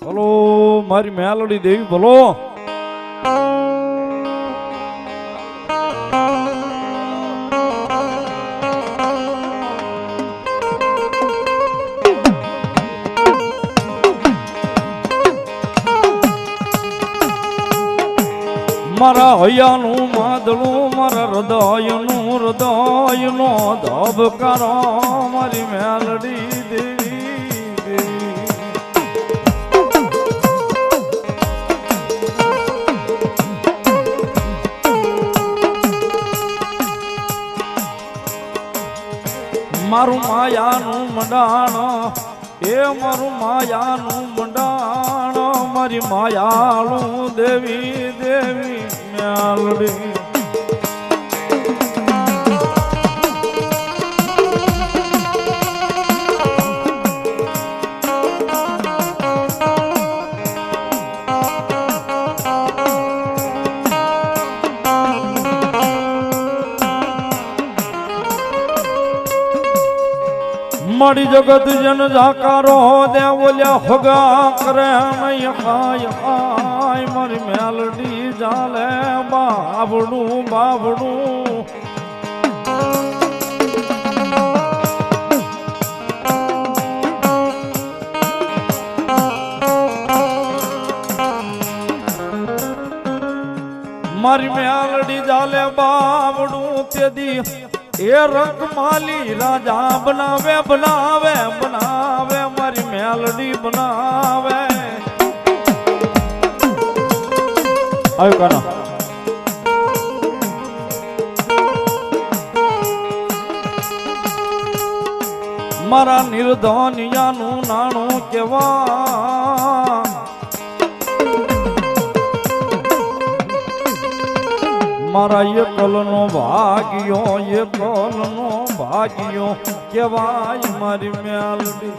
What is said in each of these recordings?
બોલો મારી મેલડી દેવી બોલો. મારા હૈયાનું માદળું મારા હૃદયનો ધબકારો મારી મેલડી દેવી. મારું માયાનું મંડાણ એ મારું માયાનું મંડાણ મારી માયાળું દેવી દેવી મેલડી. મારી જગત જન જાકારો દે બોલ્યા હોગા કરે નહીં હાય હાય મારી મેલડી જાલે બાબડું બાબડું. મારી મેલડી જાલે બાબડું તેદી એ રંગમાલી રાજા બનાવે બનાવે બનાવે મારી મેલડી બનાવે. આવ્યો કાના મારા નિર્ધનિયાનું નાણું કેવા મારા એકલનો ભાગ્યો કેવાય મારી મેલડી.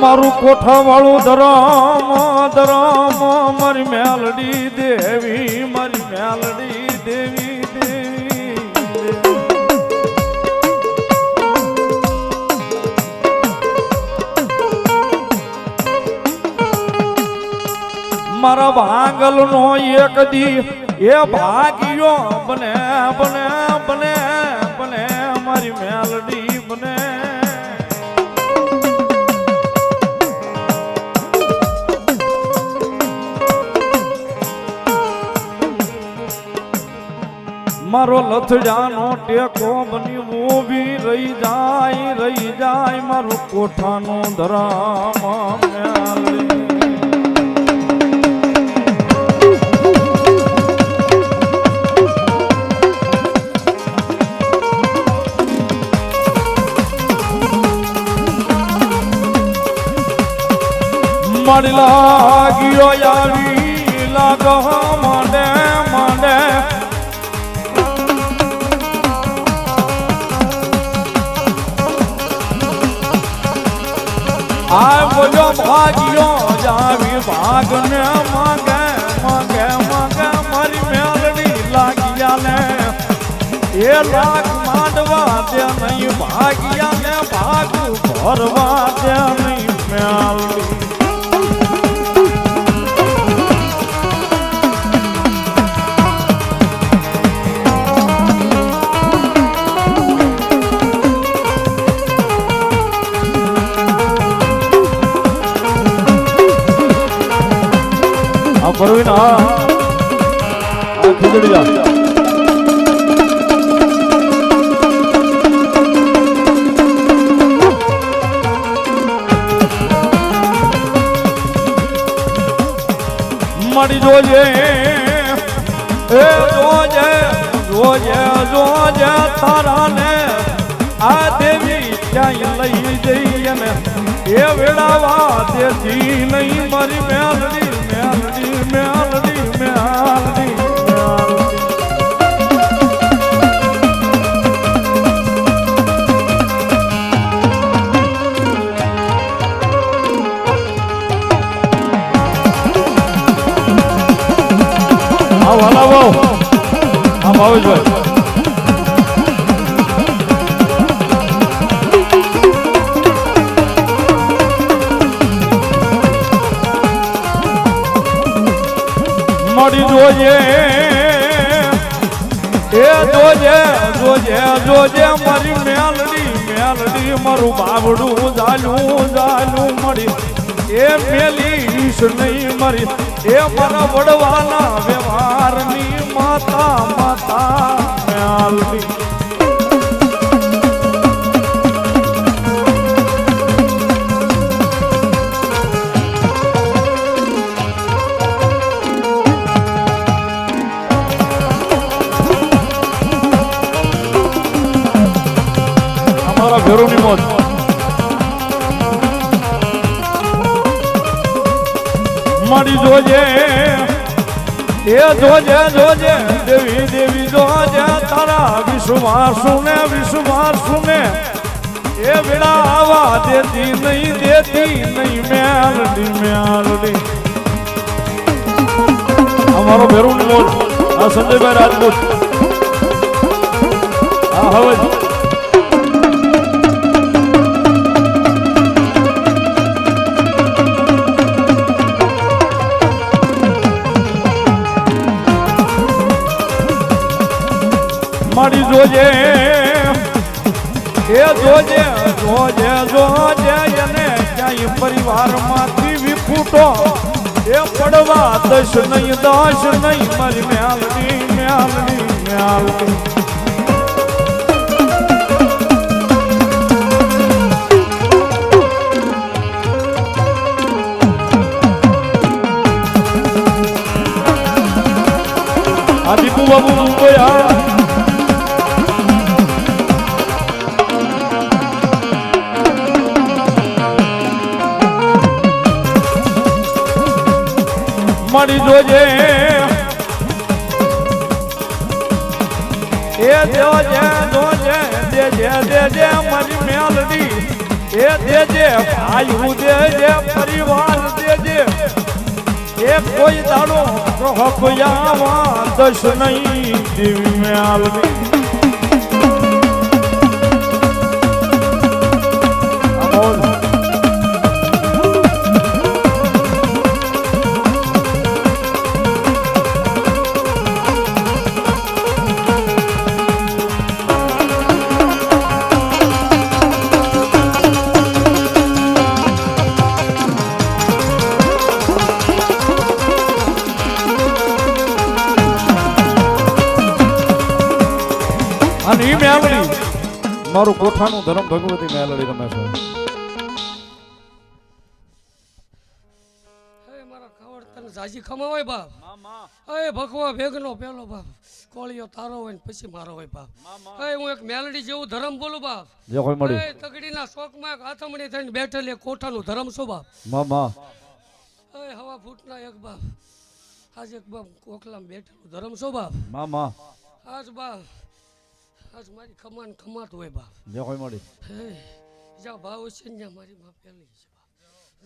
મારું કોઠા વાળું ધરામ ધરામ મારી મેલડી દેવી મારી મેલડી દેવી દેવી. મારા ભાંગલ નો એક દી એ ભાગ્યો બને બને બને બને મારી મેલડી બને. મારો લથડાનો ટેકો બની ઊભી રહી જાય મારું કોઠાનો ધરામ મેલડી. મારી લાગ્યો આવી લાગ માંડે માંડે આ બોલો ભાગ્યો જાવી ભાગને માંગે માંગે માંગે મારી મેલડી લાગ્યા ને એ લાગ માંડવા દે નહીં ભાગ્યા ને ભાગ ભરવા દે નહીં મેલડી. પરવીન આ ખીજડી જા મળી જોજે એ જોજે જોજે જોજે તારા ને આ દેવી ક્યાંય લઈ જઈએ ને એ વેળાવા દેતી નહીં મારી મેલડી મેલડી મેલડી મેલડી. વાલા બહુ હા ભાવેશભાઈ મળી જોઈએ એ જોજે જોજે જોજે મારી મેલડી મારું બાવડું જાલું જાલું મળી એ મેલીશ નહીં મરી એ મારા વડવાના વ્યવહારની માતા માતા મેલડી ભેરુની મોજ મળી જોજે એ જોજે જોજે દેવી દેવી જોજે તારા વિશ્વાસુને એ વેળા આવા દેતી નહીં મેલડી અમારો ભેરુની મોજ આ સંજયભાઈ રાજપૂત આ હવે મળી જોજે એ જોજે જોજે જોજે એને ક્યાંય પરિવારમાંથી વિખૂટો એ પડવા દશ નહીં મારી મેલડી આ દીપુ બાબુ ગયા મળી જોજે એ જોજે જોજે દેજે મારી મેલડી એ દેજે ભાઈ દેજે પરિવાર દેજે એ કોઈ દાડો કહ્યામાં દશ નહીં દેવી મેલડી અને ઈ મેલડી મારું કોઠાનું ધર્મ ભગવતી મેલડી રમે છે મારા ખવડ તને જાજી ખમાવાય બાપ એ ભગવા ભેગનો પેલો બાપ કોળિયો તારો હોય ને પછી મારો હોય બાપ હું એક મેલડી જેવું ધર્મ બોલું બાપ જે કોઈ મળી તગડીના શોકમાં આથમણી થઈને બેઠેલી કોઠાનું ધર્મ છો બાપ મામા હવા ફૂટના એક બાપ આજ એક બાપ કોકલામાં બેઠેલું ધર્મ છો બાપ મામા આજ બાપ આજ મારી ખમાન ખમાત હોય બાપ જે કોઈ મળી જ્યાં ભાવ છે ને જ્યાં મારી માં પેલી છે બાપ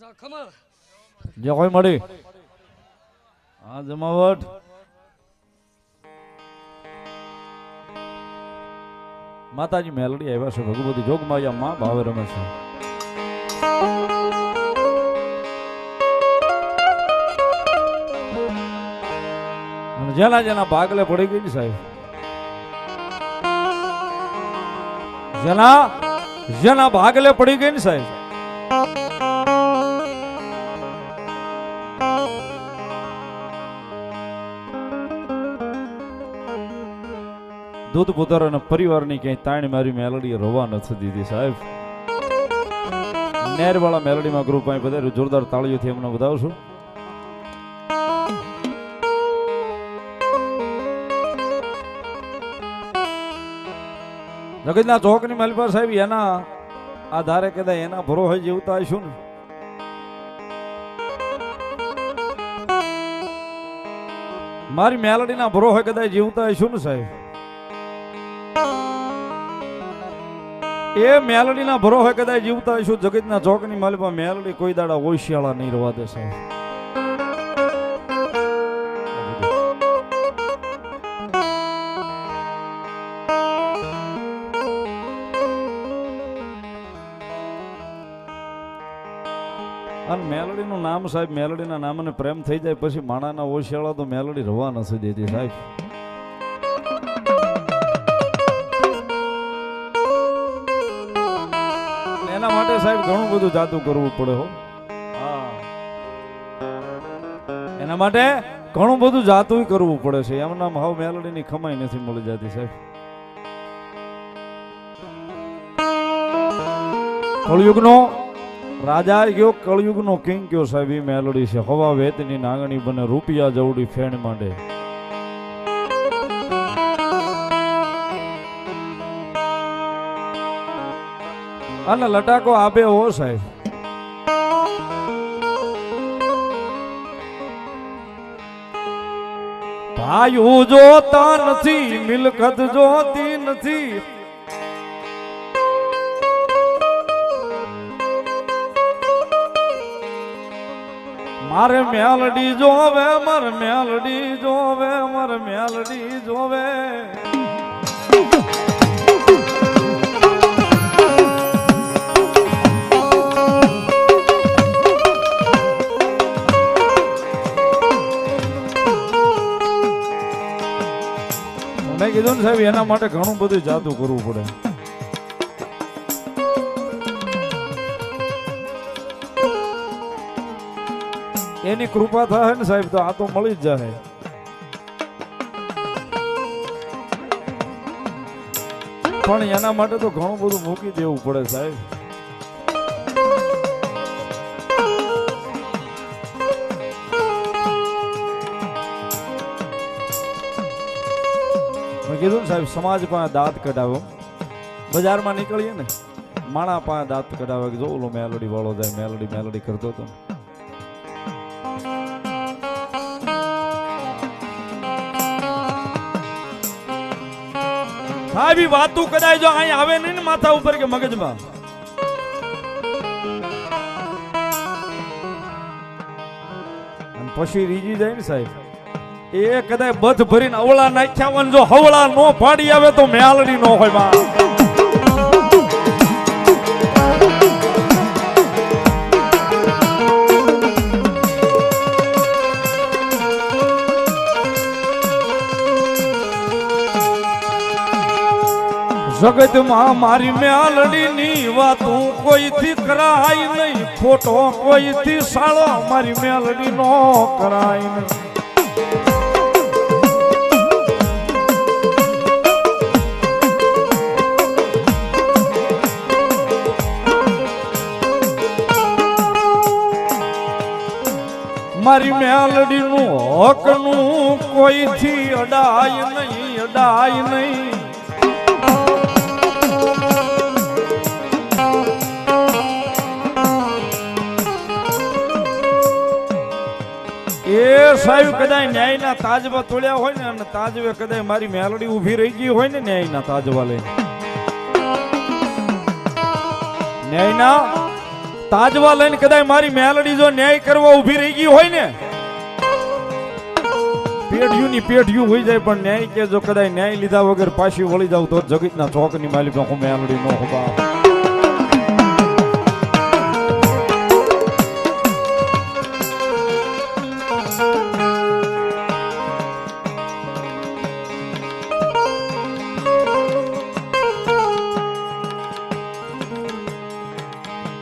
જા ખમા જે કોઈ મળી હા જમાવટ માતાજી મેલડી આવ્યા છે ભગવતી જોગમાયા માં ભાવે રમે છે અને જેના જેના ભાગલે પડી ગઈ ને સાહેબ જેના ભાગલે પડી ગઈ ને સાહેબ દૂધ પુત્ર અને પરિવારની ક્યાંય તાણી મારી મેલડી રોવા નથી દીધી સાહેબ નેરવાળા મેલડીમાં ગ્રુપ અહીં બધા જોરદાર તાળીઓથી એમને વધાવશું જગતના ચોકની માલપા સાહેબ એના આધારે કદાચ એના ભરો હોય જીવતા આવીશું ને મારી મેલડીના ભરો હોય કદાચ જીવતા આવીશું ને સાહેબ એ મેલડીના ભરો હોય કદાચ જીવતા આવીશું જગતના ચોકની માલપા મેલડી કોઈ દાડા ઓશિયાળા નહીં રવા દે સાહેબ અને મેલડીનું નામ સાહેબ, મેલડીના નામને પ્રેમ થઈ જાય પછી માણાના ઓશિયાળા તો મેલડી રવા નથી દેતી સાહેબ. એના માટે સાહેબ ઘણું બધું જાતું કરવું પડે હો. હા, એના માટે ઘણું બધું જાતું કરવું પડે છે. એમના હાવ મેલડીની ખમાઈ નથી મળી જતી સાહેબ. કળયુગનો રાજા ગયો, કળયુગનો કિંગ કયો સાહેબ, એ મેલડી છે. હવા વેતની નાંગણી બને, રૂપિયા જવડી ફેણ માંડે. અને લટાકો આપે હો સાહેબ. ભાઈઓ જોતા નથી, મિલકત જોતી નથી, મારે મેલડી જોવે, મારે મેલડી જોવે, મારે મેલડી જોવે. મેં કીધું ને સાહેબ, એના માટે ઘણું બધું જાતું કરવું પડે. એની કૃપા થાય ને સાહેબ તો આ તો મળી જ જાય. પણ એના માટે તો ઘણું બધું મૂકી દેવું પડે સાહેબ. મેં કીધું ને સાહેબ, સમાજ પાસે દાંત કઢાવો. બજારમાં નીકળીએ ને, માણા પાસે દાંત કઢાવે કે જો ઓલો મેલડી વાળો જાય, મેલડી મેલડી કરતો હતો. સાહેબ વાતું કદાચ જો અહીં આવે નહીં ને માથા ઉપર કે મગજમાં, અને પછી રીજી જાય ને સાહેબ, એ કદાચ બધ ભરીને અવળા નાખ્યા હોય, જો હવળા નો પાડી આવે તો મેલડી નો હોય બા. જગતમાં મારી મેલડીની વાતું કોઈથી કરાય નહીં, ખોટો કોઈથી સાળો મારી મેલડી નો કરાય નહીં. મારી મેલડીનું હકનું કોઈથી અડાય નહીં, અડાય નહીં. એ સાહેબ કદાચ ન્યાયના તાજવા તોડ્યા હોય ને, અને તાજવે કદાચ મારી મેલડી ઊભી રહી ગઈ હોય ને ન્યાયના તાજવા લઈને, ન્યાયના તાજવા લઈને કદાચ મારી મેલડી જો ન્યાય કરવા ઊભી રહી ગઈ હોય ને, પેઢિયું ની પેઢિયું હોઈ જાય, પણ ન્યાય કે જો કદાચ ન્યાય લીધા વગર પાછી વળી જાવ તો જગતના ચોકની માલિક હું મેલડી નો હોબા.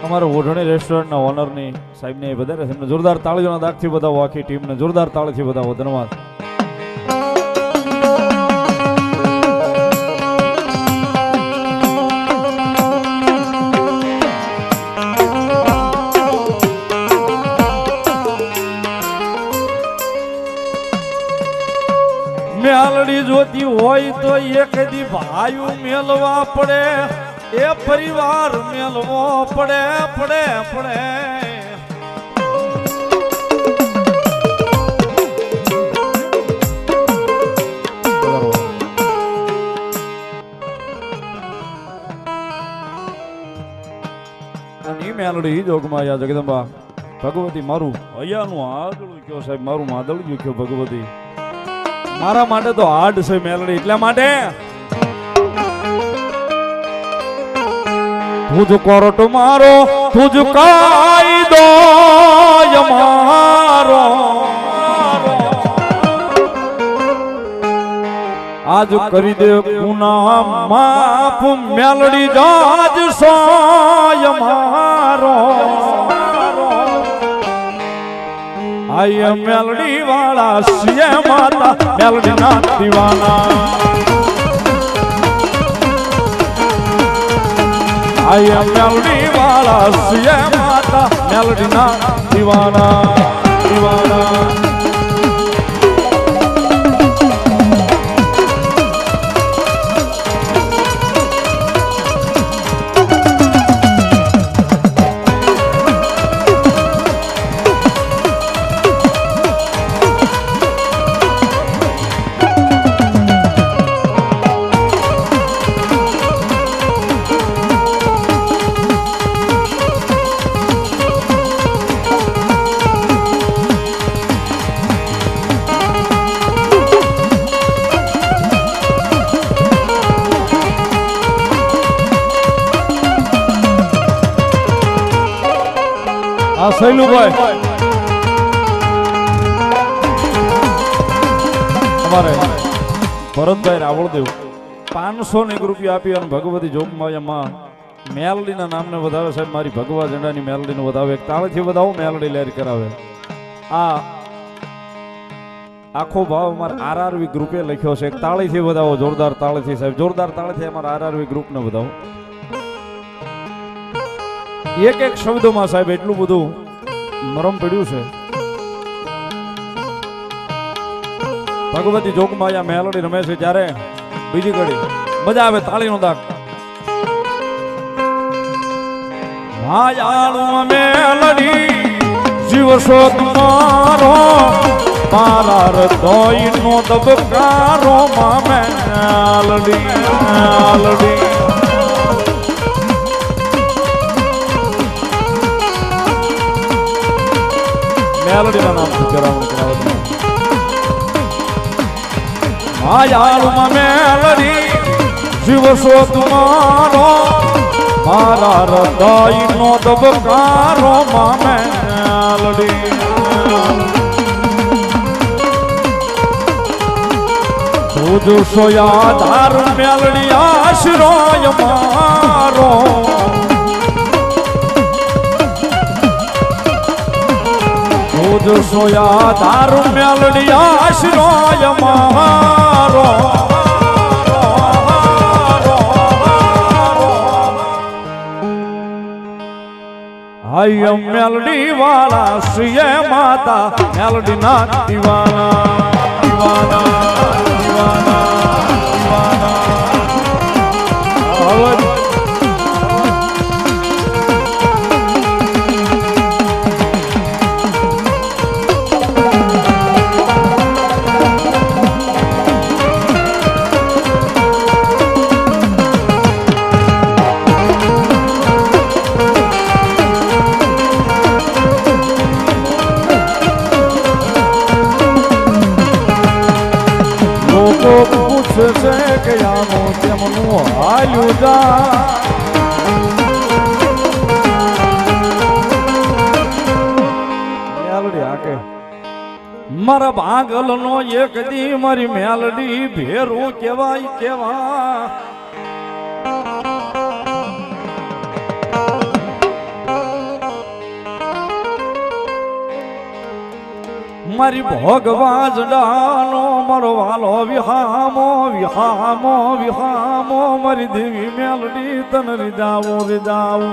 અમારા ઓઢણી રેસ્ટોરન્ટના ઓનરની સાહેબને વધારે છે, એમને જોરદાર તાળીઓના દાગથી બતાવો. આખી ટીમને જોરદાર તાળીથી બતાવો. ધન્યવાદ. મેલડી જોતી હોય તો એક દી ભાઈઓ મેલવા પડે, એ પરિવાર મેલવો પડે પડે પડે. મેલડી જોગમાયા જગદંબા ભગવતી મારું હૈયાનું આદળું કયો સાહેબ, મારું માદળું કયો ભગવતી. મારા માટે તો હાડ છે મેલડી, એટલા માટે તુજ કોરટ મારો તુજ કાઈ દો મારો આજ કરી દે ગુના માફ મેલડી જાજ સોય મારો આય મેલડી વાળા સિય માતા મેલડી ના દીવાના આય મેલડી વાળા સિય માતા મેલડી ના દીવાના દીવાના સૈલુભાઈ અમારે ભરતભાઈ રાવળદેવ 500 રૂપિયા આપી અને ભગવતી જોગમાયામાં મેલડીના નામને વધાવે. સાહેબ મારી ભગવા ઝંડાની મેલડીને વધાવે. એક તાળીથી વધાવો, મેલડી લહેર કરાવે. આ આખો ભાવ અમારા આરઆરવી ગ્રુપે લખ્યો છે. એક તાળીથી વધાવો, જોરદાર તાળીથી સાહેબ, જોરદાર તાળીથી અમારા આરઆરવી ગ્રુપને વધાવો. એક એક શબ્દોમાં સાહેબ એટલું બધું મરમ પડ્યું છે. ભગવતી જોગમાયા મેલડી રમે છે ત્યારે બીજી ઘડી મજા આવે, તાળીનો દાગ. માયાળું મેલડી જીવશો તમારો મારા હૃદયનો દબકારો માં મેલડી મેલડી મેલડીના નામથી કરાવવાનું કરાવવાનું. માયાળુમાં મેલડી જીવશો તમારો મારા હૃદયનો દબકારો માં મેલડી જોશો યાદાર મેલડી આશરોય મારો જોશો યાદાર મેલડી આશરોય મારો હાય મેલડી વાળા શ્રીય માતા મેલડી ના દીવાના દીવાના દીવાના દીવાના. પૂછે છે કે આનું તેમનું હાલ્યું જા મેલડી હાકે મારા ભાગલ નો એક દી મારી મેલડી ભેરું કેવાય કેવા. મારી ભોગવા જડાનો મારો વાલો વિહામો વિહામો વિહામો મારી દેવી મેલડી તન રીદાવો રીદાવો.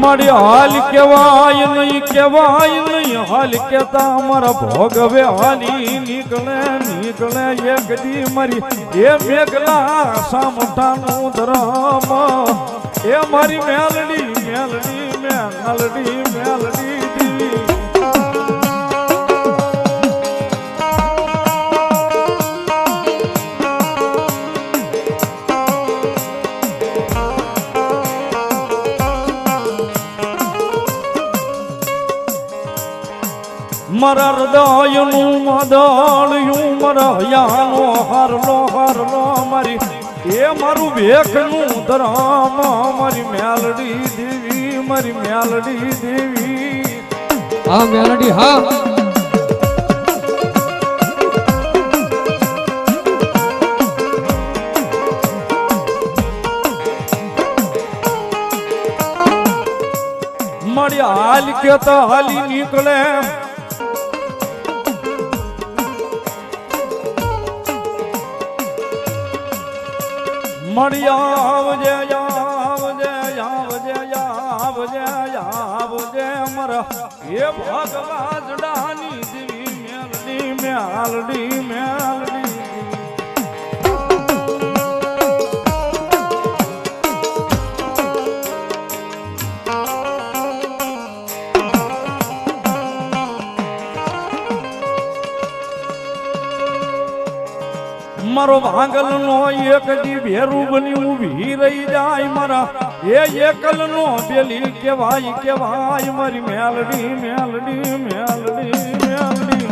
મારી હાલ કેવાય નહીં હાલ કેતા મારા ભોગવે હાલી નીકળે નીકળે એક દી મારી એ મેઘલા સામઠાનું ધરમ એ મારી મેલડી મેલડી મેલડી મેલડી દી. મારા હૃદયનું મદળ્યું મારા હૈયાનો હારલો હારલો મારી એ મારું ભેખનું ધરામ મારી મેલડી દેવી મારી મેલડી દેવી હા મેલડી હા મારી હાલ કેતા હાલી નીકળે મળી આવજે આવજે આવજે આવજે આવજે મારા એ ભગવા જડાની દેવી મેલડી મેલડી મેલડી મારો ભાંગલ નો એક દી ભેરું બની ઊભી રહી જાય મારા એ એકલ નો પેલી કેવાય કેવાય મારી મેલડી મેલડી મેલડી મેલડી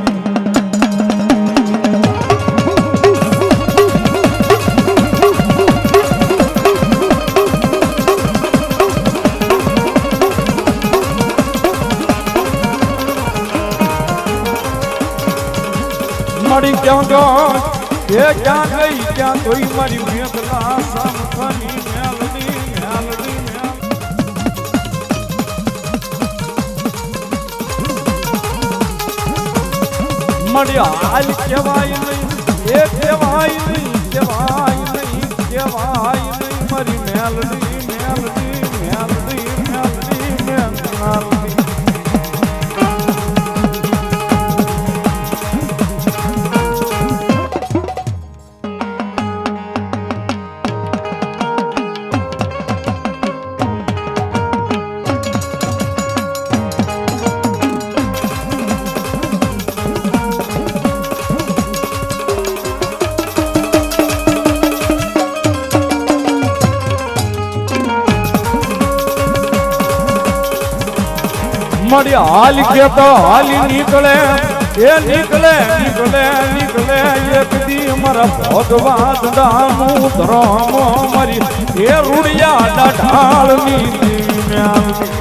મળી ક્યાં ગઈ એ ક્યાં ગઈ ક્યાં કોઈ મારી મેઘલા સામથાની મેલડી મેલડી મળી હાલ કહેવાય નહીં એ કહેવાય નહીં કહેવાય નહીં કહેવાય નહીં મારી મેલડી મેલડી મેલડી મેલડી મેલડી મળી હાલ કેતો હાલી નીકળે એ નીકળે નીકળે નીકળે એક દી મારા ભગવા દાનું ધરમો મારી એ રૂડિયા ડાઢાળની મેલડી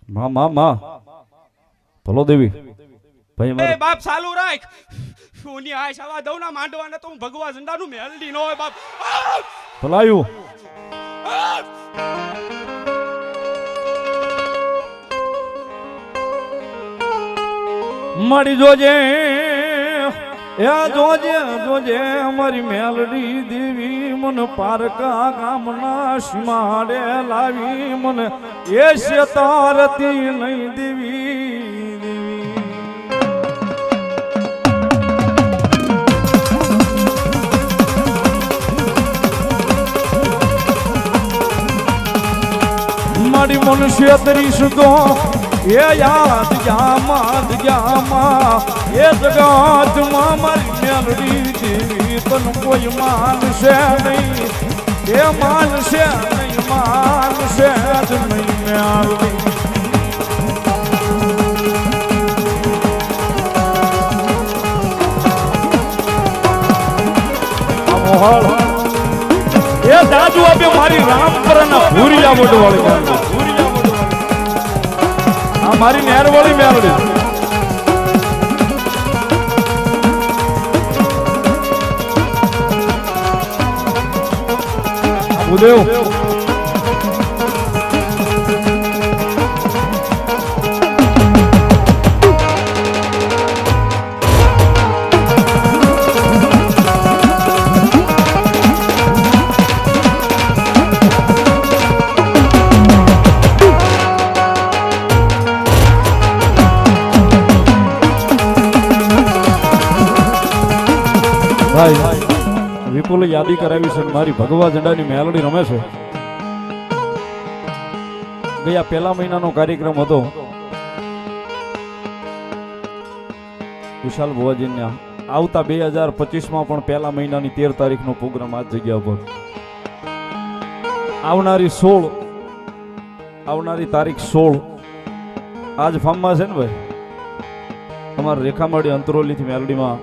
માં ભલો દેવી ભાઈ એ બાપ ચાલુ રાખ સોની આય સાવા દઉં ના માંડવાને તો હું ભગવા ઝંડાનું મેલડી નો હોય બાપ ભલાયું મળી જોજે એ જોજે જોજે અમારી મેલડી દેવી મને પારકા ગામના સીમાડે લાવી મને એ શેતારતી નહીં દેવી મારી મનુષ્ય તરીશ તો એ યાદ જામાં એ જગતમાં મારી મેલડી દેવી તન કોઈ માનશે નહીં એ માનશે નહીં માનશે જ નહીં મેલડી મોહળ એ દાદુ આપે મારી રામપરાના ભૂરિયા વડવાળી આ મારી નેરવાળી મેલડી ઉદેવ વિપુલ યાદી કરાવી છે મારી ભગવા ઝંડાની મેલડી રમે છે ગયા પહેલા મહિનાનો કાર્યક્રમ હતો વિશાલ ભુવાજીના આવતા 2025માં પણ પહેલા મહિનાની 13 તારીખનો પ્રોગ્રામ આ જગ્યા પર. આવનારી તારીખ 16 આજ ફાર્મમાં છે ને ભાઈ, અમારા રેખામાળી અંતરોલીથી મેલડીમાં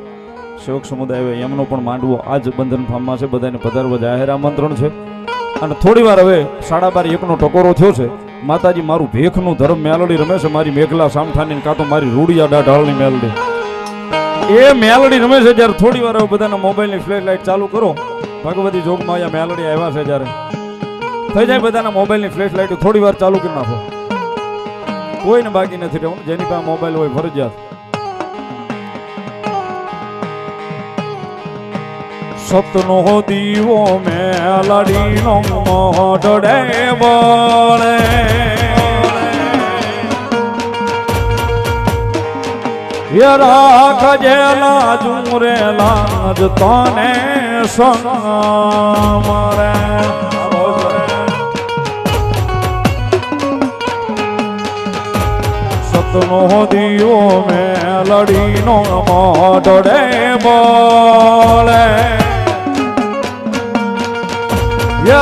સેવક સમુદાય આવે એમનો પણ માંડવો આજ બંધન ફાર્મમાં છે. બધાને પધારવા જાહેર આમંત્રણ છે. અને થોડી વાર હવે 12:30 નો ટકોરો થયો છે. માતાજી મારું ભેખનું ધર્મ મેલડી રમે છે, મારી મેઘલા સામઠાની કાં તો મારી રૂડિયા ઢાળની મેલડી. એ મેલડી રમે છે જ્યારે થોડી વાર હવે બધાના મોબાઈલની ફ્લેશ લાઇટ ચાલુ કરો. ભગવતી જોગમાં અહીંયા મેલડી આવ્યા છે જ્યારે થઈ જાય બધાના મોબાઈલની ફ્લેશ લાઇટ થોડી વાર ચાલુ કરી નાખો. કોઈને બાકી નથી રહેવું, જેની પાસે મોબાઈલ હોય ફરજિયાત. સતનો દીવો મેલડીનો મોઢડે બળે, એ રાખજે લાજુ રે લાજ તને સમરે. સતનો દીવો મેલડીનો મોઢડે બળે,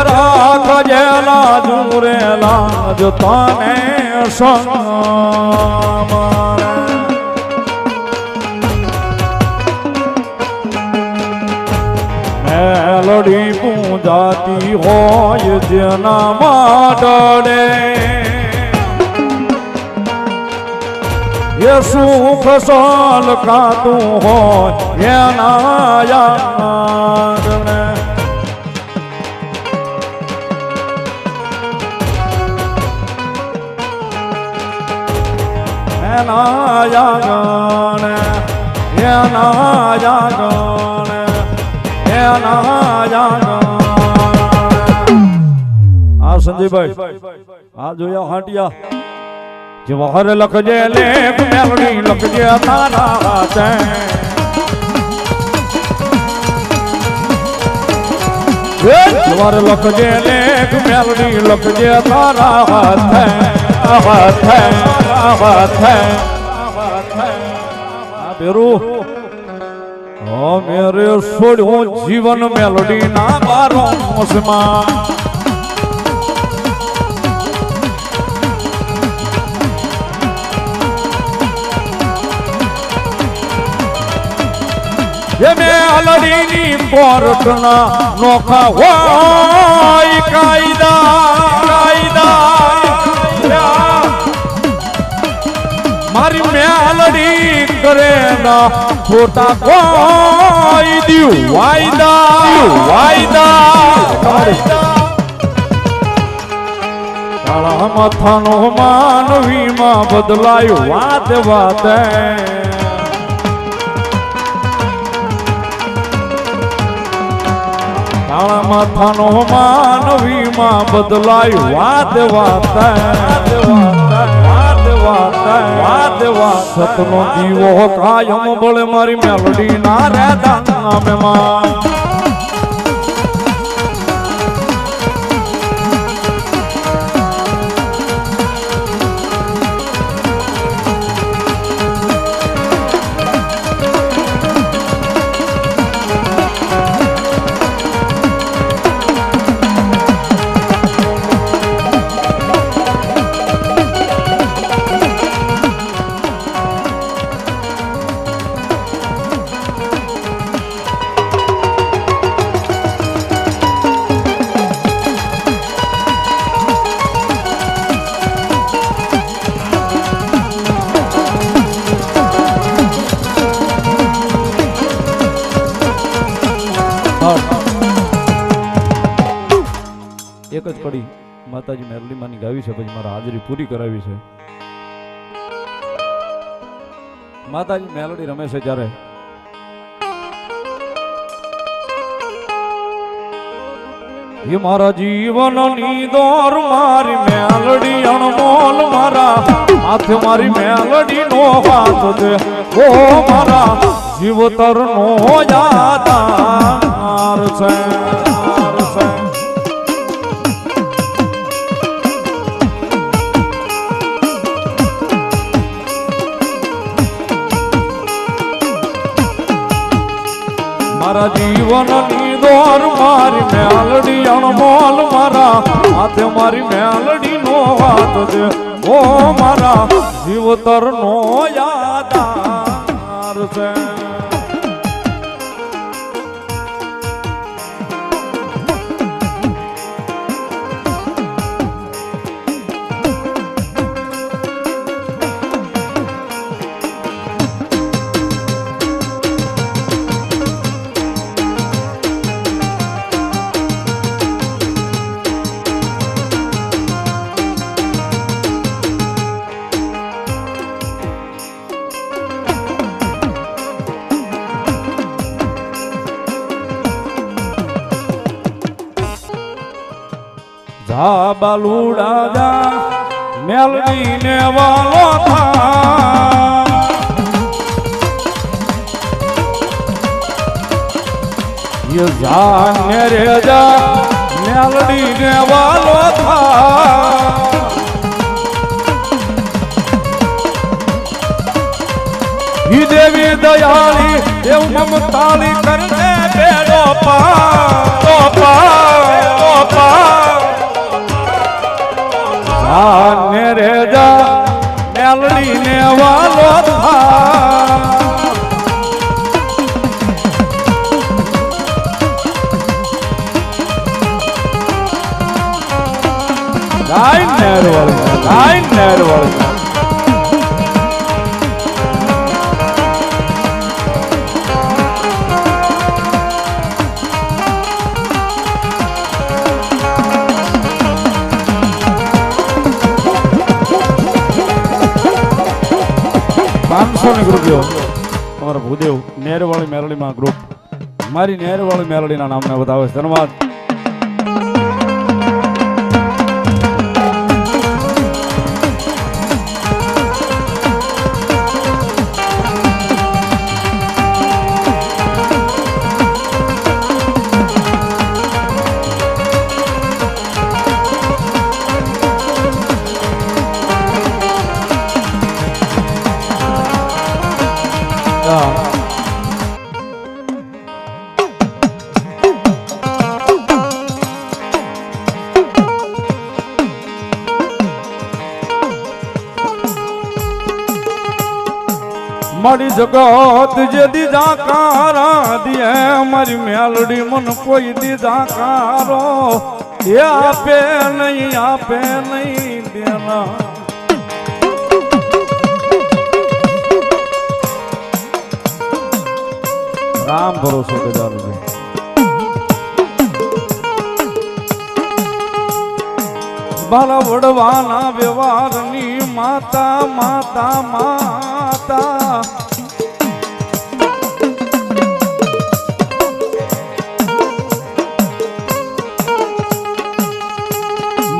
રાખજે લાજુ રે લાજ તને સમરે. મેલડી પૂજાતી હોય જેના માટડે, એ સુખ સાલ કાતું હોય એના યાદને. એના યાદને, એના યાદને, એના યાદને. આ સંજયભાઈ આ જોયા હાટિયા જવાહર લખજે લેખ મેલડી લખજે તારા હાથે. જવાહર લખજે લેખ મેલડી લખજે તારા હાથે. હાથે હાથે આ બેરું ઓ મેરે છોડ્યું જીવન મેલડી ના બારો મોસમાં. જે મેલડીની કોર્ટના નોખા હોય કાયદા, મારી મેલડી કરે ના ખોટા કોઈ દ્યું વાયદા. કાળા માથાનો માનવીમાં બદલાયું વાત વાતે. કાળા માથાનો માનવીમાં બદલાયું વાત વાતે. સતનો દીવો કાયમ બળે મારી મેલડી ના રે દામેમાં. એક જ કડી માતાજી મેલડી માની ગાવી છે, પછી મારા હાજરી પૂરી કરાવી છે. માતાજી મેલડી રમે છે જ્યારે એ મારા જીવનની દોર મારી મેલડી અણમોલ, મારા હાથે મારી મેલડી નો હાથ દે ઓ મારા જીવતર નો યાદાર છે. મારા જીવનની દોર મારી મેલડી અણમોલ મારા હાથે મારી મેલડી નો હાથ છે ઓ મારા જીવતર નો યાદાર છે જા બાલુડા જા મેલડી ને વાલો થા યે જા ને રે જા મેલડી ને વાલો થા ઈ દેવી દયાળી દેવ મમતાળી કરને બેડો પા ને રે જા મેલડી ને વાલો થા ગાય નેર વાળી ગ્રુપ તમારા ભૂદેવ નેરવાળી મેલડીમાં ગ્રુપ મારી નેરવાળી મેલડીના નામને બતાવે છે ધન્યવાદ મારી જગત જે દીધા કારા દિએ મારી મેલડી મન કોઈ દીધા કારો એ આપે નહીં દેના રામ ભરોસો ગુજારો છે બાલા વડવાના વ્યવહારની માતા માતા માતા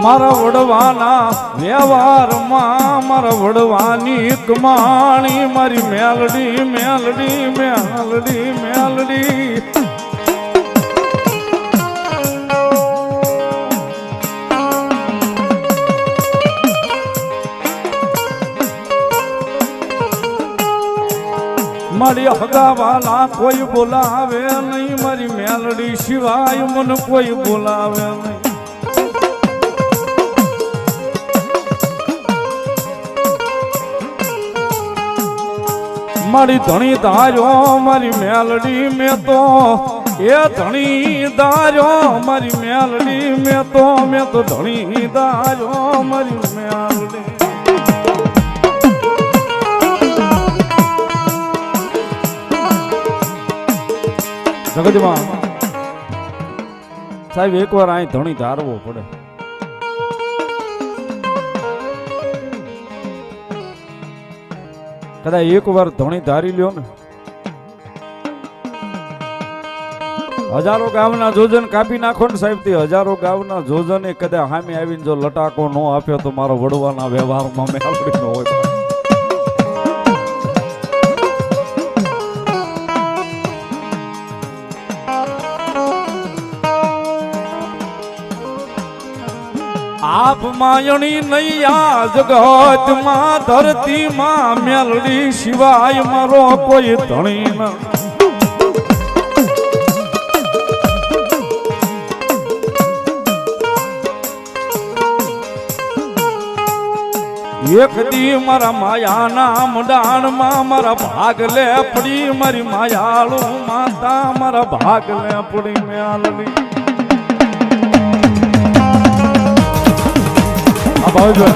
મારા વડવાના વ્યવહારમાં મારા વડવાની કમાણી મારી મેલડી મેલડી મેલડી મેલડી મારી હગાવાલા કોઈ બોલાવે નહીં મારી મેલડી સિવાય મને કોઈ બોલાવે નહીં મારી ધણી ધાર્યો મારી મેલડી મેં તો એ ધણી ધાર્યો મારી મેલડી મેં તો ધણી ધાર્યો મારી મેલડી જગતમાં સાહેબ એકવાર અહીં ધણી ધારવો પડે કદાચ એક વાર ધણી ધારી લ્યો ને હજારો ગામના જોજન કાપી નાખો ને સાહેબ થી હજારો ગામના જોજને કદાચ સામે આવીને જો લટાકો ન આપ્યો તો મારો વડવાના વ્યવહારમાં મેળવી ન હોય આપ માયણી નૈયા જગત માં ધરતી માં મેલડી સિવાય મારો કોઈ ધણી ન એક દી મારા માયાના મડાણમાં મારા ભાગ લે પડી મારી માયાળુ માતા મારા ભાગ લે પડી મેલડી આ ભાવજો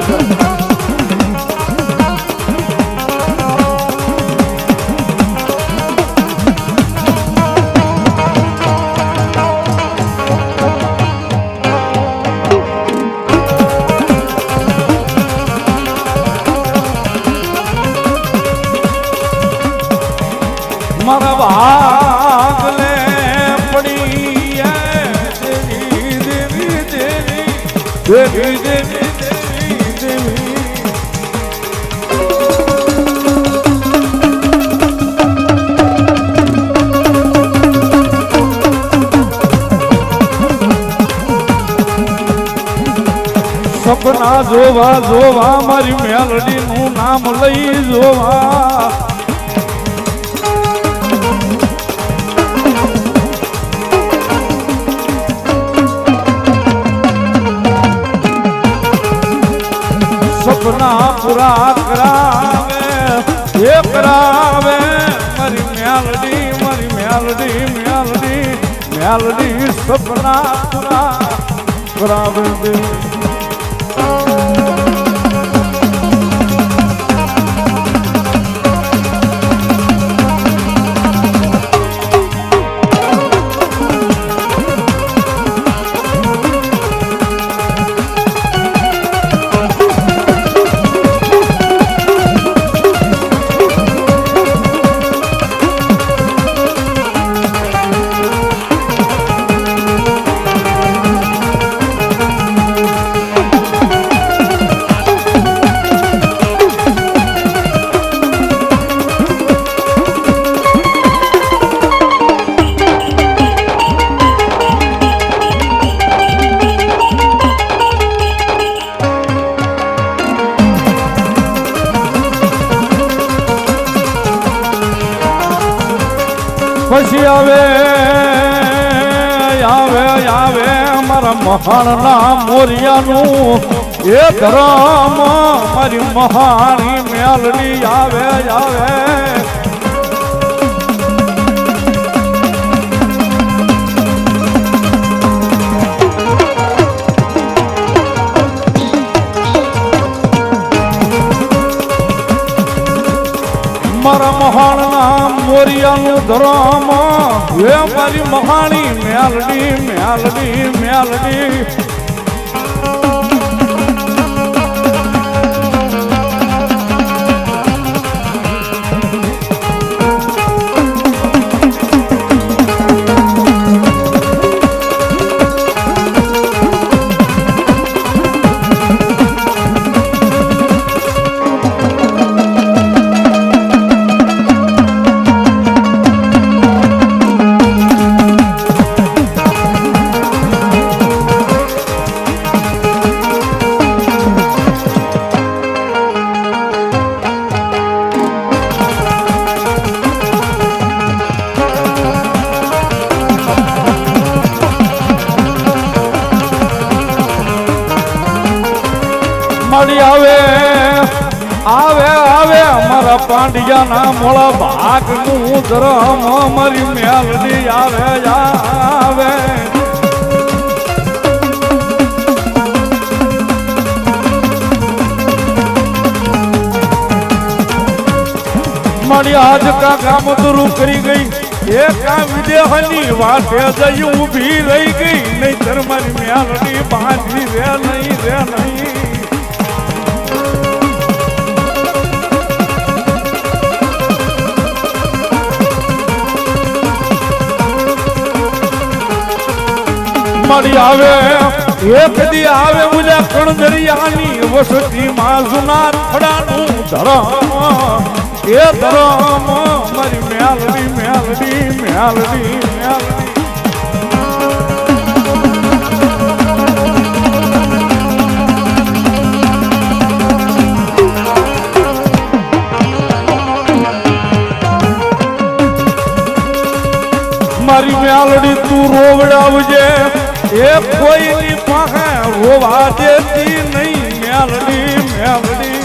મારા ભાગ લે પડી દેવી દેવી દેવી દેવી દેવી દેવી દેવી સપના જોવા જોવા મારી મેલડી નું નામ લઈ જોવા સપના પૂરા કરાવે એ કરાવે મારી મેલડી મેલડી મેલડી સપના પૂરા કરાવે દે પછી આવે આવે આવે મારા મહાણના મોરિયાનું એ ધરમ મારી મહાણી મેલડી આવે આવે મારા મહાણના મોરિયાનું ધરમ એ મારી મહાણી મેલડી મેલડી મેલડી મળી આવે આવે આવે મારા પાંડિયાના મોળા ભાગનું ધરમ મારી મેલડી આવે આવે મળી આજ કા કામ દૂર કરી ગઈ એક વિદેહની વાટે જઈ ઊભી રહી ગઈ નહીં મારી મેલડી બાંધી રે નહીં મળી આવે એક દી આવે મુજા કણજરિયાની વસતી માં જુના થડાનું ધરમ એ ધરમ મારી મેલડી મેલડી મેલડી મેલડી મારી મેલડી તું રોવડાવજે એ કોઈની પાસે રોવા દેતી નહીં મેલડી મેલડી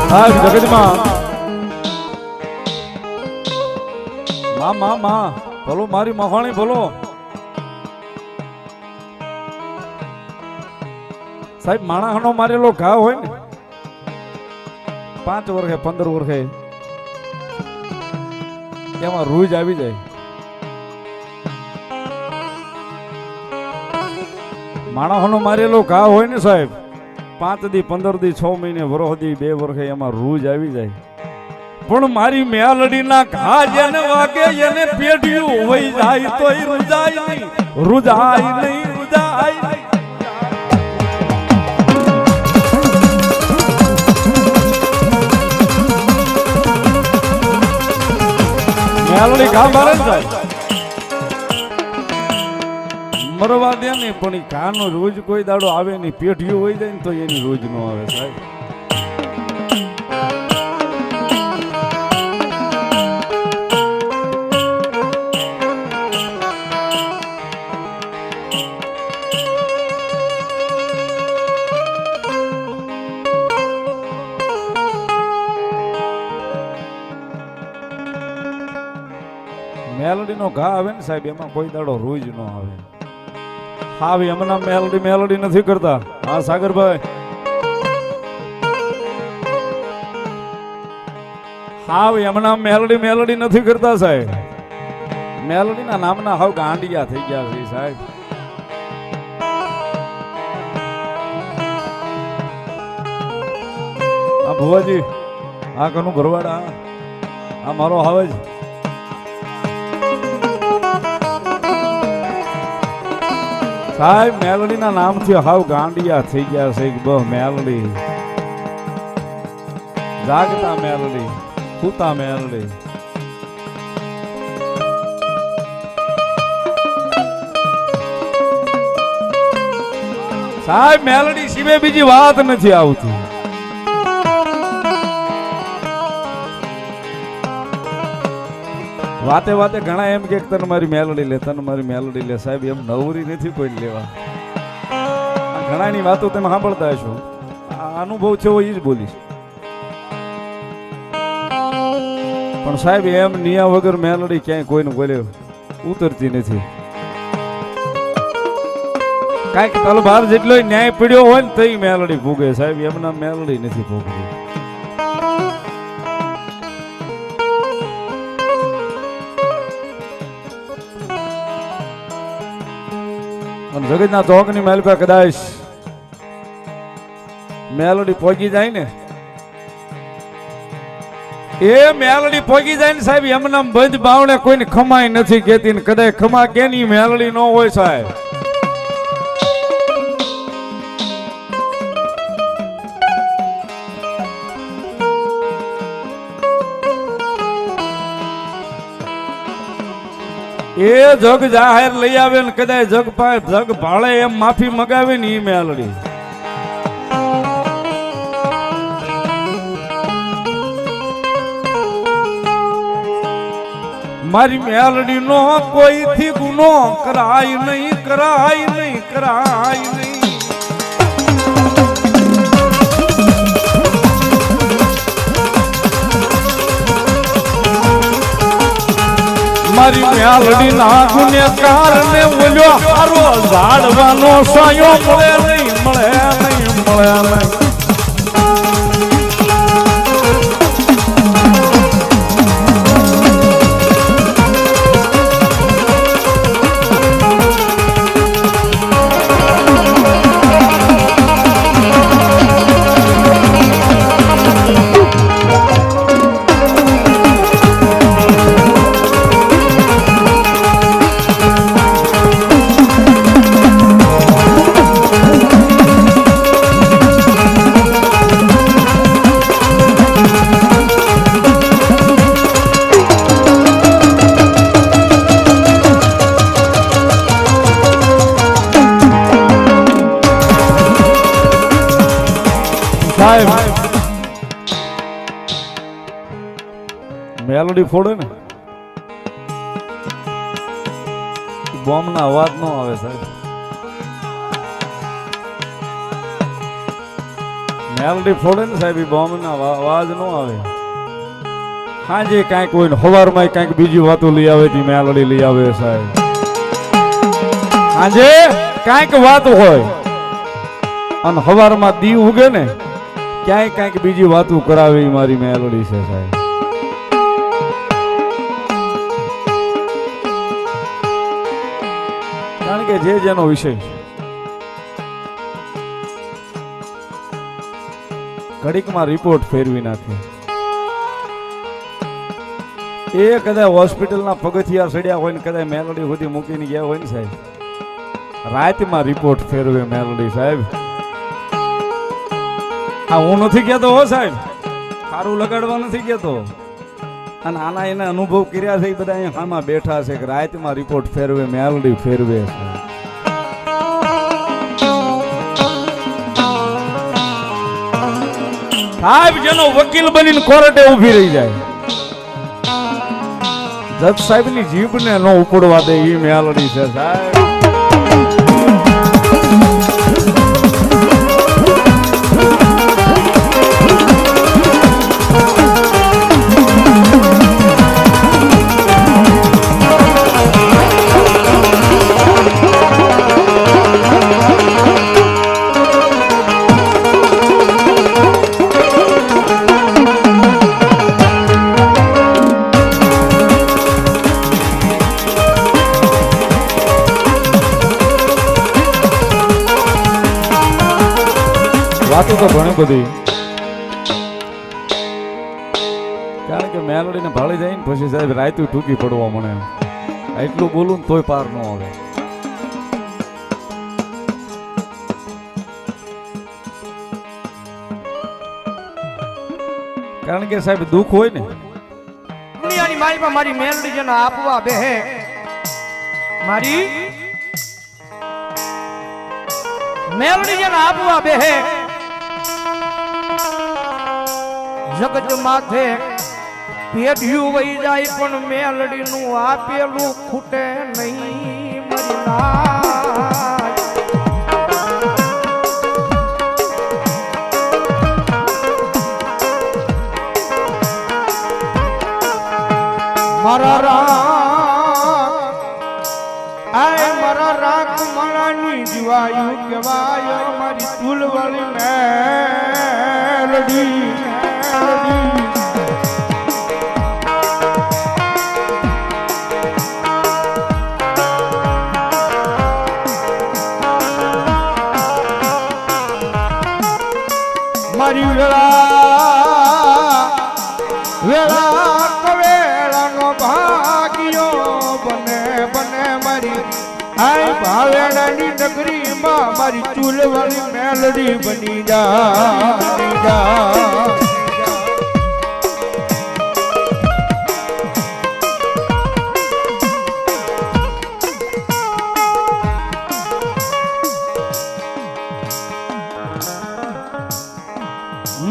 સાહેબ જગતમાં માં ભલો મારી મહાણી ભલો સાહેબ માણસનો મારેલો ઘા હોય ને 5 વર્ષે 15 વર્ષે એમાં રૂજ આવી જાય. માણસનો મારેલો ઘા હોય ને સાહેબ 5 દી 15 દી 6 મહિને વર્ષ દી 2 વર્ષે એમાં રૂજ આવી જાય. પણ મારી મેલડીના ઘા જેને વાગે એને પેઢિયું હોય જાય તો રૂજાય નહીં, રૂજાય નહીં, રૂજાય નહીં. મેલડી ઘા મારે ને સાહેબ મરવા દે ને પણ એ ઘાનો રોજ કોઈ દાડો આવે નહીં, પેઢિયું હોય જાય ને તો એની રોજ નો આવે સાહેબ. મેલડીનો ઘા આવે ને સાહેબ એમાં કોઈ દાડો રોજ નો આવે. હા એમના મેલડી નથી કરતા. હા સાગરભાઈ હા એમના મેલડી નથી કરતા સાહેબ. મેલડીના નામના હાવ ગાંડિયા થઈ ગયા છે સાહેબ. આ ભુવાજી આ કનું ભરવાડા આ મારો હાવજ સાહેબ મેલડીના નામથી હાવ ગાંડિયા થઈ ગયા છે. બહુ મેલડી જાગતા મેલડી સૂતા મેલડી. સાહેબ મેલડી સિવાય બીજી વાત નથી આવતી. વાતે વાતે ઘણા એમ કે તને મારી મેલડી લે, તને મારી મેલડી લે. સાહેબ એમ નવરી નથી કોઈ લેવા. ઘણાની વાતો તમે સાંભળતા હશો. આ અનુભવ છે એ જ બોલીશ. પણ સાહેબ એમ નિયા વગર મેલડી ક્યાંય કોઈને બોલે ઉતરતી નથી. કાંઈક તલભાર જેટલો ન્યાય પડ્યો હોય ને તઈ મેલડી ભૂગે સાહેબ. એમના મેલડી નથી ભૂગતી. જગતના ચોક ની મહેલ પર કદાચ મેલડી પોગી જાય ને એ મેલડી પોગી જાય ને સાહેબ એમના બંધ બાવણે કોઈને ખમાય નથી કેતી ને કદાચ ખમા કેની મેલડી ન હોય સાહેબ. એ જગ જાહેર લઈ આવે ને કદાચ જગ ભાળે એમ માફી મગાવે ને ઈ મેલડી. મારી મેલડી નો કોઈથી ગુનો કરાય નહીં, કરાય નહીં, કરાય નહીં. મારી મેલડી ના ગુનેગાર ને ઓલ્યો હારો ઝાડવાનો સાયો મળે નહીં, મળે નહીં, મળે નહીં. મેલડી ફોડે ને બોમ્બ ના અવાજ નો આવે સાહેબ. મેલડી ફોડે ને સાહેબ ઈ બોમ્બના અવાજ ન આવે. હાજે કાંઈક હોય ને સવારમાં કાંઈક બીજી વાતો લઈ આવે તી મેલડી લઈ આવે સાહેબ. હાજે કાંઈક વાત હોય અને સવારમાં દી ઉગે ને ક્યાંય કાંઈક બીજી વાતો કરાવે ઈ મારી મેલડી છે સાહેબ. કારણ કે જે જેનો વિષય છે ઘડીકમાં રિપોર્ટ ફેરવી નાખે. એ કદાચ હોસ્પિટલના પગથિયા સડ્યા હોય ને કદાચ મેલડી સુધી મૂકીને ગયા હોય ને સાહેબ, રાતમાં રિપોર્ટ ફેરવે મેલડી સાહેબ. હા હું નથી કહેતો હો સાહેબ, સારું લગાડવા નથી કહેતો. અને આના એના અનુભવ કર્યા છે એ બધા અહીંયા આમાં બેઠા છે કે રાતમાં રિપોર્ટ ફેરવે મેલડી ફેરવે છે. સાહેબ જેનો વકીલ બનીને કોર્ટે ઊભી રહી જાય, જજ સાહેબ ની જીભ ને ન ઉપડવા દે એ મેલડી છે સાહેબ. વાતો તો ઘણી બધી, કારણ કે મેલડી ને ભાળી જાય ને પછી સાહેબ રાયતું ટૂંકી પડવા મને એટલું બોલું ને તોય પાર ન આવે. કારણ કે સાહેબ દુઃખ હોય ને દુનિયાની મારી પર મારી મેલડી જેને આપવા બેહે, મારી મેલડી જેને આપવા બેહે, જગત માથે પેઢિયું વહી જાય પણ મેલડી નું આપેલું ખૂટે નહીં મારી નાથ. મારા રાખ મારાની જીવાયું કહેવાય મારી તુલવાળી મેલડી. મારી વેળા કવેળાનો ભાગ્યો બને બને મારી આય ભાવેડાની નગરીમાં મારી ચૂલવાળી મેલડી બની જા.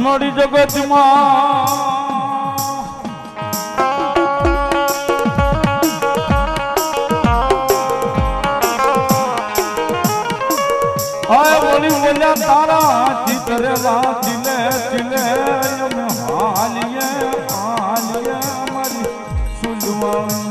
મારી જગતમાં આય બોલી બોલ્યા તારા ચિતરે વાચીલે ચિલે અમે હાલીએ હાલીએ મારી સુજવાણી.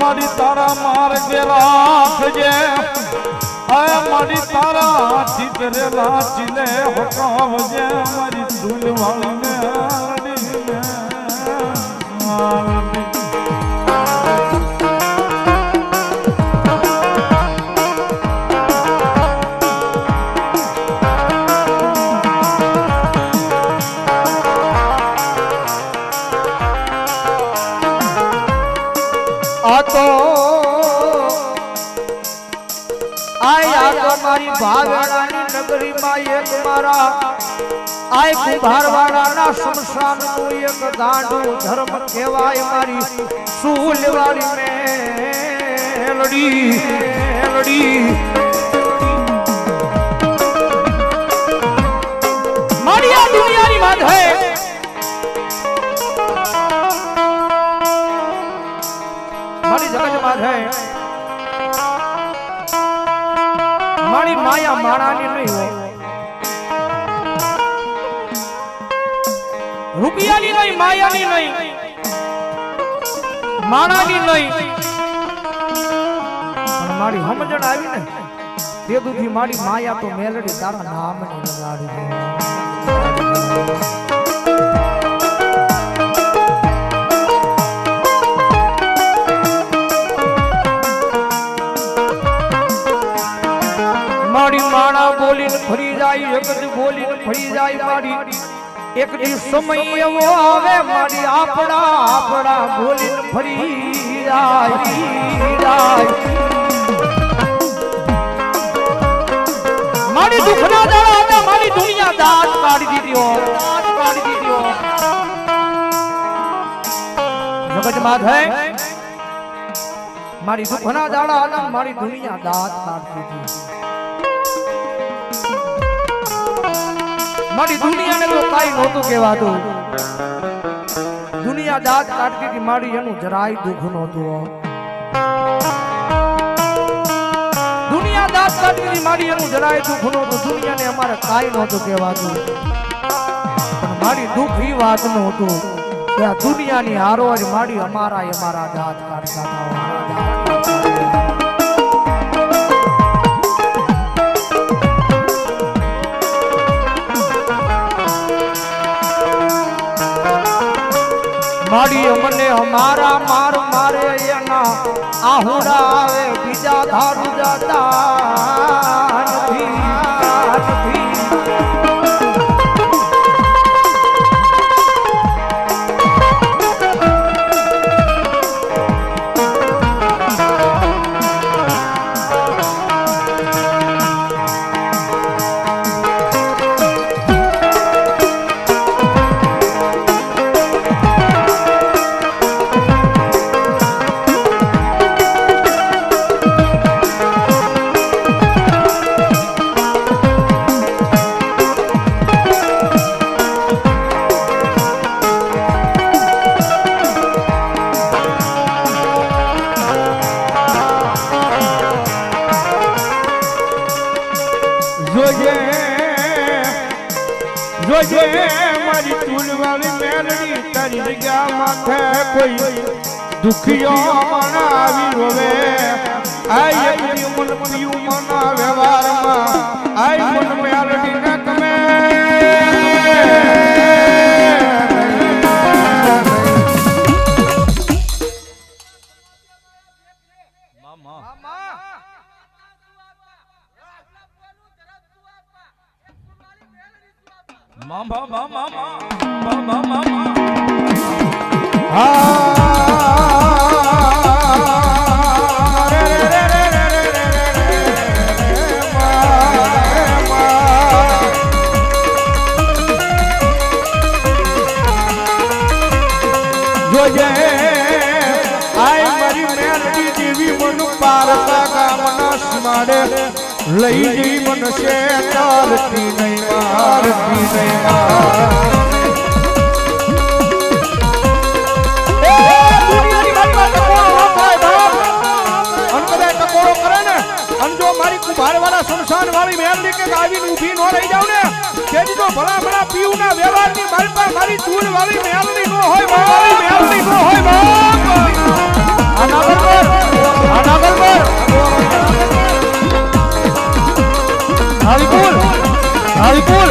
મારી તારા માર્ગે રાખજે, આય મારી તારા ચિતરે લાચીલે હકાવજે મારી ધૂલવાળી મેલડી મેલડી. મારી ભાવેડાની નગરીમાં એક મારા આય કુંભારવાડાના શમશાનનું એક દાંડું ધર્મ કહેવાય મારી સુલવાળી મેલડી. મારી આ દુનિયાની માથે માણાની નહીં હોય, રૂપિયાની નહીં, માયાની નહીં, માણાની નહીં, પણ મારી સમજણ આવી ને તે દુથી મારી માયા તો મેલડી તારા નામની લગાડી દે. મારી માણા બોલીને ફરી જાય, એક દી બોલીને ફરી જાય મારી, એક દી સમય એવો આવે મારી આપડા બોલીને ફરી જાય. મારી દુખના દાડા હતા, મારી દુનિયા દાંત કાઢી દીધો, દાંત કાઢી દીધો. જગતમાં થઈ મારી દુખના દાડા હતા, મારી દુનિયા દાંત કાઢી દીધી. મારી દુનિયાને તો કાઈ નહોતું કહેવાતું, દુનિયા દાંત કાઢતી હતી, મારી એનું જરાય દુઃખ નહોતું. દુનિયા દાંત કાઢતી હતી, મારી એનું જરાય દુઃખ નહોતું, દુનિયાને અમારે કાઈ નહોતું કહેવાતું. પણ મારી દુઃખ એ વાત નું હતું કે આ દુનિયાની હારો જ મારી અમારા દાંત કાઢતા હતા. મારી અમને અમારા માર મારે એના આહુડા આવે, બીજા ધારું જતા નથી. જોજે મારી ચૂલવાળી મેલડી તારી જગ્યા માથે કોઈ દુખિયો મન આવી રોવે. આય એકલી મન પીયું મન વ્યવહારમાં આય મન મેલડી ને તમે જોજે આય મારી મેલડી દેવી મન પારતા ગામના સ્માડે લઈ જઈ મનશે તારતી નહીં મારતી નહીં સંસાર વાળી મેલડી કે આવીને ઊભી ન રહી જાવ ને તેથી તો ભલા ભલા પીવું ના વ્યવહાર ની મારી પર મારી ચૂલ વાળી મેલડી નો હોય, મારી મેલડી નો હોય. હરિપુર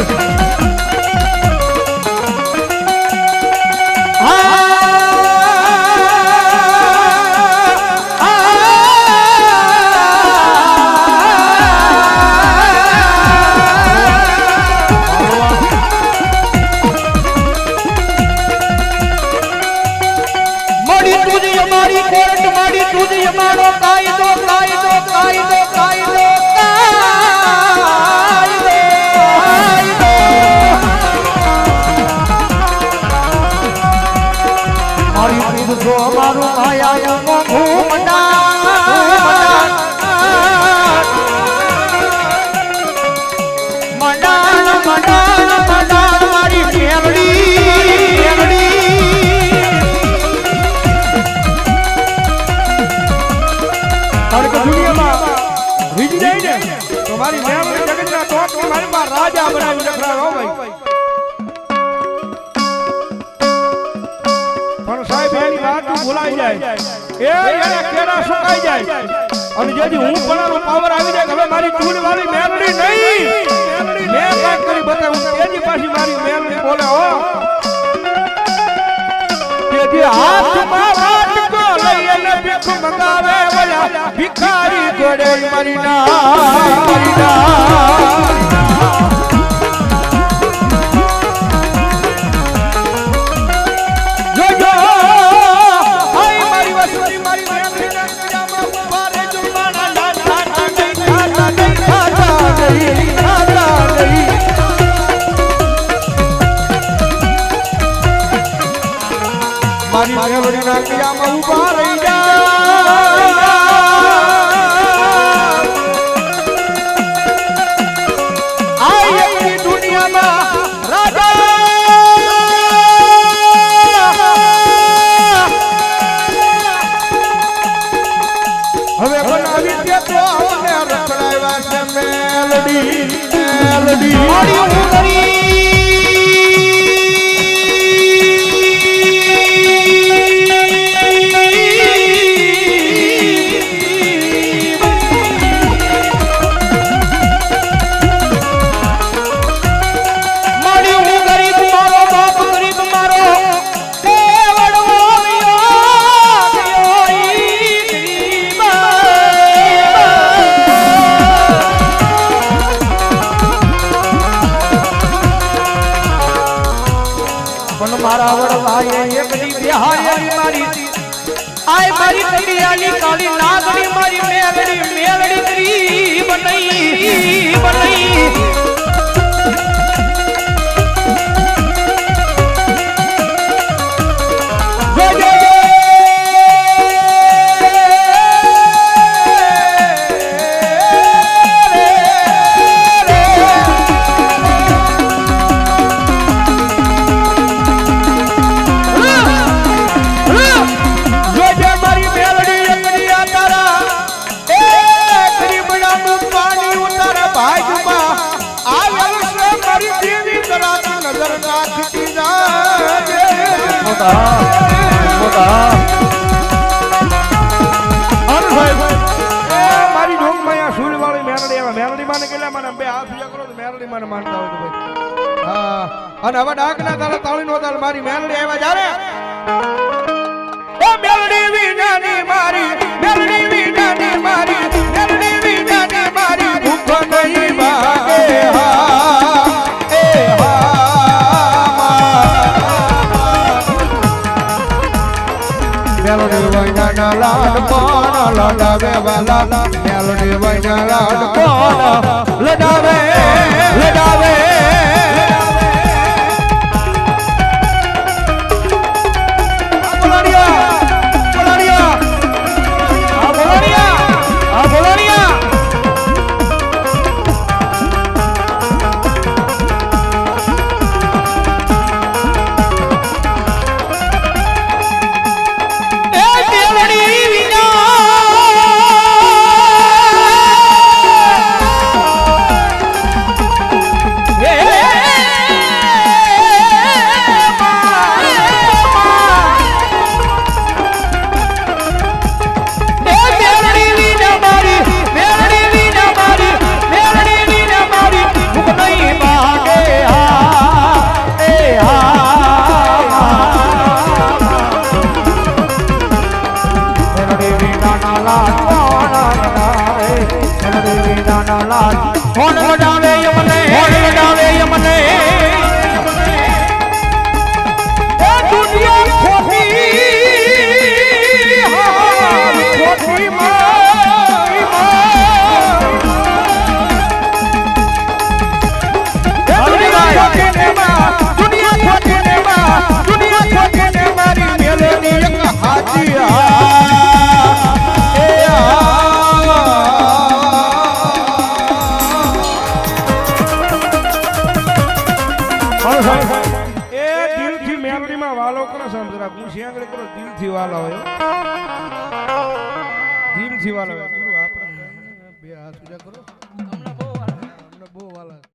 માં રાજા બનાવી નખરાવો ભાઈ પણ સાહેબ એની વાત ભૂલાઈ જાય એના કેરા સુકાઈ જાય અને જેથી હું પણાનો પાવર આવી જાય હવે મારી ચૂલ વાળી મેલડી નહીં મેં કાંઈક કરી બતાવું તેજી પાછી મારી મેલડી બોલે હો તેથી હાથમાં વાટકો લઈ અને ભીખ મંગાવે વયા ભિખારી ઘોડે મારી ના મારી મેલડી ના કિયામાં ઉભા રહી જા આઈ એની દુનિયામાં રાજા હવે બનાવી દે તો અમને રખડાવ્યા છે મેલડી મારી ઉમરી મારા વડવાએ એકની બિહારી મારી આય મારી કડિયાની કાળી નાગની મારી મેલડી કરી બનાઈ મારી ઢોંગ માં સૂર્ય વાળી મેલડી આવે મેલડી માને કેટલા મને બે હાથ પૂજા કરો તો મેલડી માને માનતા હોય તો ભાઈ હા અને હવે ડાક ના તારા તાળી નો તાળ મારી મેલડી આવ્યા જારે ઓ મેલડી વિનાની મારી મેલડી વિનાની મારી મેલડી વિનાની મારી ભૂખ નહીં ભાગે મેલડી વૈના લાડ કોણ લડાવે વાલા મેલડી વૈના લાડ કોણ લડાવે દિલથી વાલો બે હાથ પૂજા કરો